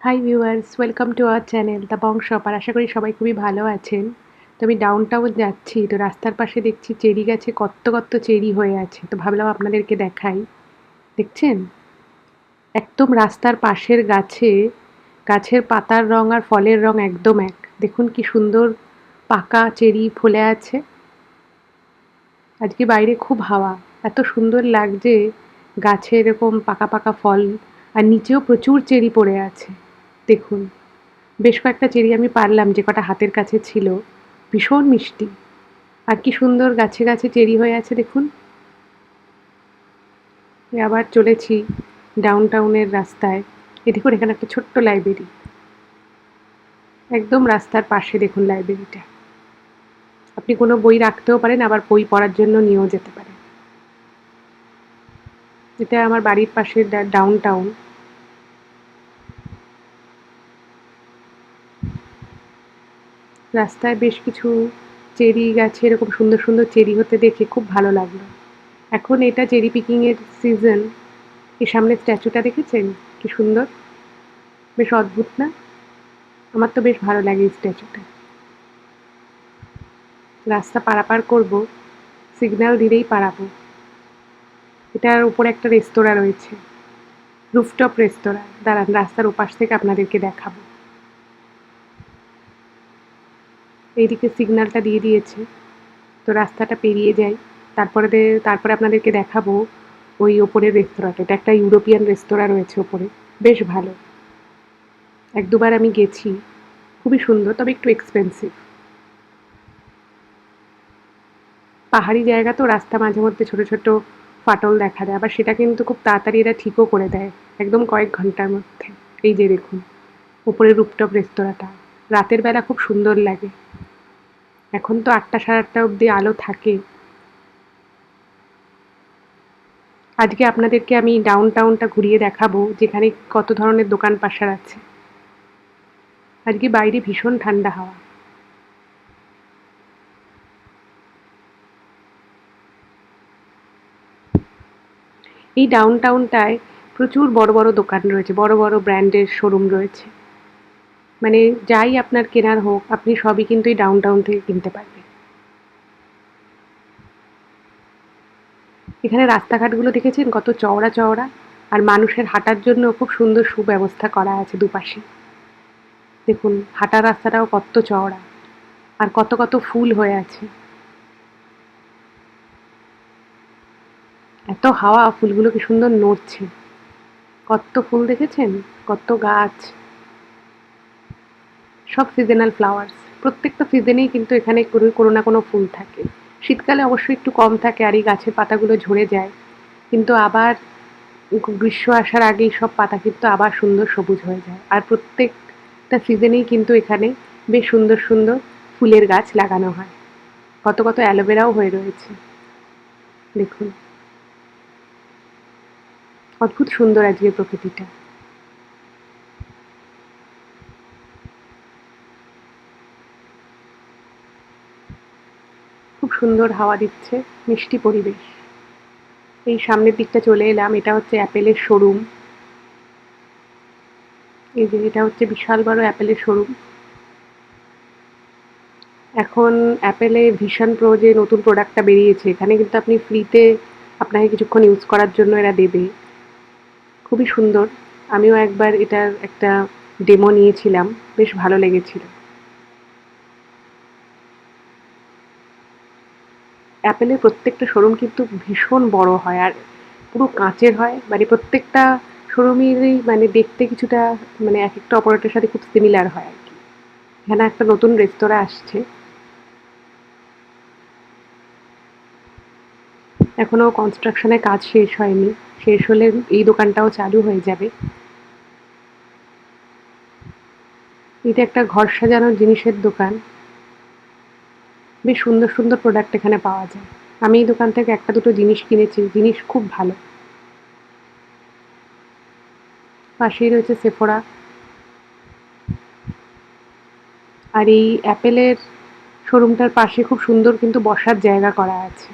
High viewers, welcome to our channel the Bong shopper. আশা করি সবাই খুবই ভালো আছেন। তো আমি ডাউন টাউন যাচ্ছি, তো রাস্তার পাশে দেখছি চেরি গাছে কত্ত কত্ত চেরি হয়ে আছে, তো ভাবলাম আপনাদেরকে দেখাই। দেখছেন, একদম রাস্তার পাশের গাছে গাছের পাতার রং আর ফলের রং একদম এক। দেখুন কি সুন্দর পাকা চেরি ফলে আছে। আজকে বাইরে খুব হাওয়া, এত সুন্দর লাগছে। গাছে এরকম পাকা পাকা ফল, আর নিচেও প্রচুর চেরি পড়ে আছে। দেখুন, বেশ কয়েকটা চেরি আমি পারলাম, যে কটা হাতের কাছে ছিল। ভীষণ মিষ্টি, আর কি সুন্দর গাছে গাছে চেরি হয়ে আছে দেখুন। আবার চলেছি ডাউন টাউনের রাস্তায়। এ দেখুন, এখানে একটা ছোট্ট লাইব্রেরি, একদম রাস্তার পাশে। দেখুন লাইব্রেরিটা, আপনি কোনো বই রাখতেও পারেন, আবার বই পড়ার জন্য নিয়েও যেতে পারেন। এটা আমার বাড়ির পাশে ডাউন টাউন। রাস্তায় বেশ কিছু চেরি গাছে এরকম সুন্দর সুন্দর চেরি হতে দেখে খুব ভালো লাগলো। এখন এটা চেরি পিকিং এর সিজন। এই সামনে স্ট্যাচুটা দেখেছেন কি সুন্দর, বেশ অদ্ভুত না? আমার তো বেশ ভালো লাগে এই স্ট্যাচুটা। রাস্তা পারাপার করব, সিগন্যাল দিলেই পারাবো। এটার উপরে একটা রেস্তোরাঁ রয়েছে, রুফটপ রেস্তোরাঁ। দাঁড়ান, রাস্তার ওপাশ থেকে আপনাদেরকে দেখাবো। এইদিকে সিগন্যালটা দিয়ে দিয়েছে, তো রাস্তাটা পেরিয়ে যাই। তারপরে আপনাদেরকে দেখাবো ওই ওপরের রেস্তোরাঁটা। এটা একটা ইউরোপিয়ান রেস্তোরাঁ রয়েছে ওপরে, বেশ ভালো। এক দুবার আমি গেছি, খুবই সুন্দর, তবে একটু এক্সপেন্সিভ। পাহাড়ি জায়গা তো, রাস্তা মাঝে মধ্যে ছোট ছোট ফাটল দেখা যায়, আবার সেটা কিন্তু খুব তাড়াতাড়ি এরা ঠিকও করে দেয়, একদম কয়েক ঘন্টার মধ্যে। এই যে দেখুন উপরে রুফটপ রেস্তোরাঁটা, রাতের বেলা খুব সুন্দর লাগে। এখন তো ৮টা সাড়ে ৮টা অবধি আলো থাকে। আজকে আপনাদেরকে আমি ডাউন টাউনটা ঘুরিয়ে দেখাবো, যেখানে কত ধরনের দোকান পাশার আছে। আজকে বাইরে ভীষণ ঠান্ডা হাওয়া। এই ডাউন টাউনটায় প্রচুর বড় বড় দোকান রয়েছে, বড় বড় ব্র্যান্ডের শোরুম রয়েছে। মানে যাই আপনার কেনার হোক, আপনি সবই কিন্তু এই ডাউন টাউন থেকে কিনতে পারবেন। এখানে রাস্তাঘাটগুলো দেখেছেন কত চওড়া চওড়া, আর মানুষের হাঁটার জন্য খুব সুন্দর সুব্যবস্থা করা আছে দুপাশে। দেখুন হাঁটার রাস্তাটাও কত চওড়া, আর কত কত ফুল হয়ে আছে। এত হাওয়া, ফুলগুলো কি সুন্দর নড়ছে। কত ফুল দেখেছেন, কত গাছ, সব সিজনাল ফ্লাওয়ার্স। প্রত্যেকটা সিজনেই কিন্তু এখানে কোনো না কোনো ফুল থাকে। শীতকালে অবশ্যই একটু কম থাকে, আর এই গাছের পাতাগুলো ঝরে যায়, কিন্তু আবার গ্রীষ্ম আসার আগেই সব পাতা কিন্তু আবার সুন্দর সবুজ হয়ে যায়। আর প্রত্যেকটা সিজনেই কিন্তু এখানে বেশ সুন্দর সুন্দর ফুলের গাছ লাগানো হয়। কত কত অ্যালোভেরাও হয়ে রয়েছে দেখুন। অদ্ভুত সুন্দর আজকের প্রকৃতিটা। খুব সুন্দর হাওয়া দিচ্ছে, মিষ্টি পরিবেশ। এই সামনের দিকটা চলে এলাম, এটা হচ্ছে অ্যাপেলের শোরুম। এই যে এটা হচ্ছে বিশাল বড় অ্যাপেলের শোরুম। এখন অ্যাপেলে ভিশন প্রো যে নতুন প্রোডাক্টটা বেরিয়েছে, এখানে কিন্তু আপনি ফ্রিতে আপনাকে কিছুক্ষণ ইউজ করার জন্য এরা দেবে। খুবই সুন্দর। আমিও একবার এটার একটা ডেমো নিয়েছিলাম, বেশ ভালো লেগেছিল। অ্যাপেলের প্রত্যেকটা শোরুম কিন্তু ভীষণ বড় হয়, আর পুরো কাঁচের হয়। মানে প্রত্যেকটা শোরুমেরই মানে দেখতে কিছুটা, মানে এক একটা অপরের সাথে খুব সিমিলার হয় আর কি। এখানে একটা নতুন রেস্তোরাঁ আসছে, এখনো কনস্ট্রাকশনের কাজ শেষ হয়নি। শেষ হলে এই দোকানটাও চালু হয়ে যাবে। এটা একটা ঘর সাজানোর জিনিসের দোকান। বেশ সুন্দর সুন্দর প্রোডাক্ট এখানে পাওয়া যায়। আমি এই দোকান থেকে একটা দুটো জিনিস কিনেছি, জিনিস খুব ভালো। পাশেই রয়েছে সেফোরা। আর এই অ্যাপেলের শোরুমটার পাশে খুব সুন্দর কিন্তু বসার জায়গা করা আছে।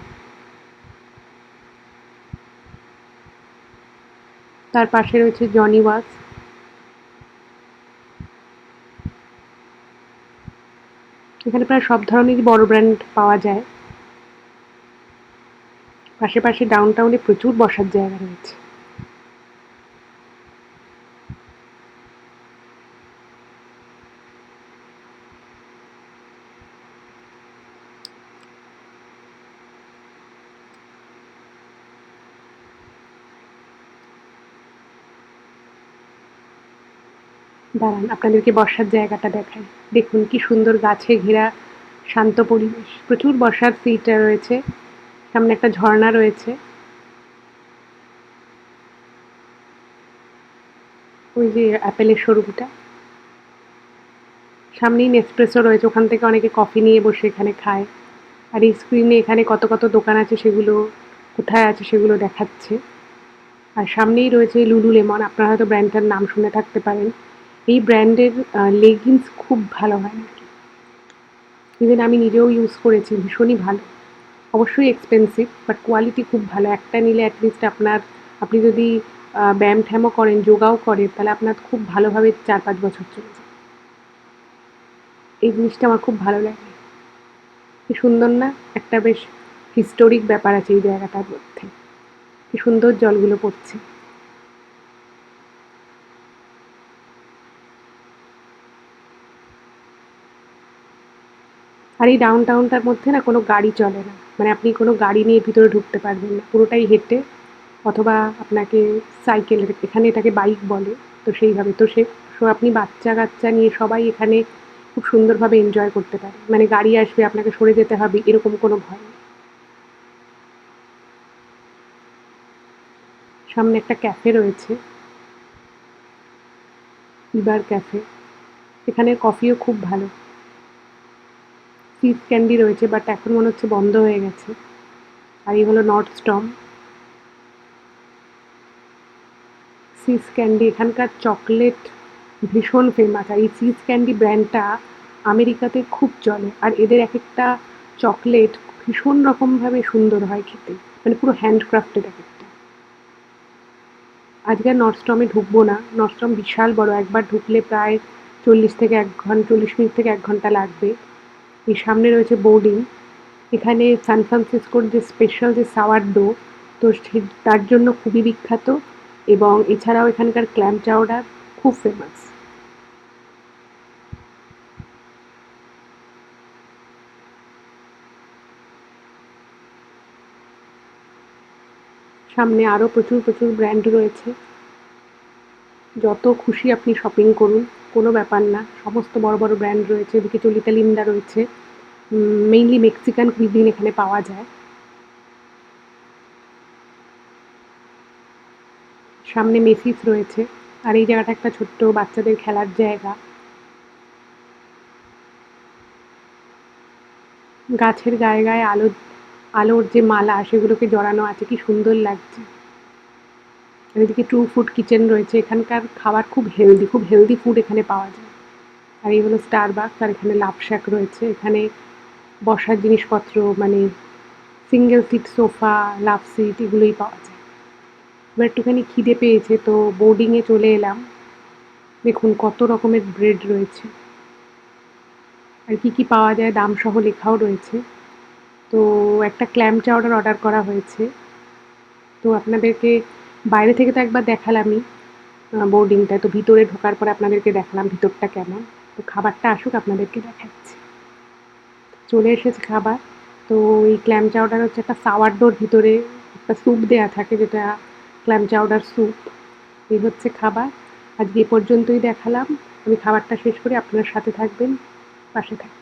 তার পাশে রয়েছে জনি ওয়াকস। এখানে প্রায় সব ধরনেরই বড় ব্র্যান্ড পাওয়া যায়। পাশে পাশে ডাউনটাউনে প্রচুর বসার জায়গা রয়েছে। দাঁড়ান আপনাদেরকে বসার জায়গাটা দেখাই। দেখুন কি সুন্দর গাছে ঘেরা শান্ত পরিবেশ। প্রচুর বসার সিট রয়েছে। সামনে একটা ঝর্ণা রয়েছে। ওই যে অ্যাপেলের শোরুমটা। সামনেই নেসপ্রেসো রয়েছে, ওখান থেকে অনেকে কফি নিয়ে বসে এখানে খায়। আর এই স্ক্রিনে এখানে কত কত দোকান আছে সেগুলো কোথায় আছে সেগুলো দেখাচ্ছে। আর সামনেই রয়েছে লুলু লেমন, আপনারা হয়তো ব্র্যান্ডটার নাম শুনে থাকতে পারেন। এই ব্র্যান্ডের লেগিংস খুব ভালো হয় নাকি, ইভেন আমি নিজেও ইউজ করেছি, ভীষণই ভালো। অবশ্যই এক্সপেন্সিভ বাট কোয়ালিটি খুব ভালো। একটা নিলে অ্যাটলিস্ট আপনি যদি ব্যায়াম ঠ্যামও করেন, যোগাও করেন, তাহলে আপনার খুব ভালোভাবে 4-5 বছর চলে যায়। এই জিনিসটা আমার খুব ভালো লাগে। কি সুন্দর না? একটা বেশ হিস্টোরিক ব্যাপার আছে এই জায়গাটার মধ্যে। কি সুন্দর জলগুলো পড়ছে। আর এই ডাউনটাউনটার মধ্যে না কোনো গাড়ি চলে না। মানে আপনি কোনো গাড়ি নিয়ে ভিতরে ঢুকতে পারবেন না। পুরোটাই হেঁটে অথবা আপনাকে সাইকেলের, এখানে এটাকে বাইক বলে। তো সেইভাবে সো আপনি বাচ্চা-কাচ্চা নিয়ে সবাই এখানে খুব সুন্দরভাবে এনজয় করতে পারে। মানে গাড়ি আসবে, আপনাকে সরে যেতে হবে, এরকম কোনো ভয় নেই। সামনে একটা ক্যাফে রয়েছে, ইবার ক্যাফে। এখানের কফিও খুব ভালো। চিজ ক্যান্ডি রয়েছে বাট এখন মনে হচ্ছে বন্ধ হয়ে গেছে। আর এই হলো নর্থস্টর্ম। চিজ ক্যান্ডি, এখানকার চকলেট ভীষণ ফেমাস। আর এই চিজ ক্যান্ডি ব্র্যান্ডটা আমেরিকাতে খুব চলে। আর এদের একেকটা চকলেট ভীষণ রকমভাবে সুন্দর হয় খেতে। মানে পুরো হ্যান্ডক্রাফটেড একেকটা। আজকে আর নর্থস্টর্মে ঢুকবো না। নর্থস্টর্ম বিশাল বড়। একবার ঢুকলে প্রায় 40 মিনিট থেকে 1 ঘন্টা লাগবে। এই সামনে রয়েছে বোর্ডিং। এখানে সান ফ্রান্সিসকোর যে স্পেশাল যে সাওয়ারডো, তো তার জন্য খুবই বিখ্যাত। এবং এছাড়াও এখানকার ক্ল্যাম চাউডার খুব ফেমাস। সামনে আরও প্রচুর প্রচুর ব্র্যান্ড রয়েছে। যত খুশি আপনি শপিং করুন, কোনো ব্যাপার না। সমস্ত বড় বড় ব্র্যান্ড রয়েছে। এদিকে চলিতা লিন্ডা রয়েছে। মেইনলি মেক্সিকান কুইজিন এখানে পাওয়া যায়। সামনে মেসিস রয়েছে। আর এই জায়গাটা একটা ছোট্ট বাচ্চাদের খেলার জায়গা। গাছের গায়ে গায়ে আলোর যে মালা সেগুলোকে জড়ানো আছে, কি সুন্দর লাগছে। আর এদিকে ট্রু ফুড কিচেন রয়েছে। এখানকার খাবার খুব হেলদি ফুড এখানে পাওয়া যায়। আর এই হলো স্টারবাকস। আর এখানে লাভ শ্যাক রয়েছে। এখানে বসার জিনিসপত্র, মানে সিঙ্গেল সিট সোফা, লাভ সিট এগুলোই পাওয়া যায়। এবার একটুখানি খিদে পেয়েছে তো বোর্ডিংয়ে চলে এলাম। দেখুন কত রকমের ব্রেড রয়েছে। আর কি কি পাওয়া যায় দাম সহ লেখাও রয়েছে। তো একটা ক্ল্যাম চাউডার অর্ডার করা হয়েছে। তো আপনাদেরকে বাইরে থেকে তো একবার দেখালামই বোর্ডিংটা। তো ভিতরে ঢোকার পরে আপনাদেরকে দেখালাম ভিতরটা কেমন। তো খাবারটা আসুক আপনাদেরকে দেখাচ্ছি। চলে এসেছে খাবার। তো এই ক্ল্যাম চাউডার হচ্ছে একটা সাওয়ারডোর ভিতরে একটা স্যুপ দেয়া থাকে, যেটা ক্ল্যাম চাউডার স্যুপ। এই হচ্ছে খাবার। আজকে এ পর্যন্তই দেখালাম। আমি খাবারটা শেষ করে আপনার সাথে থাকবেন, পাশে থাকবেন।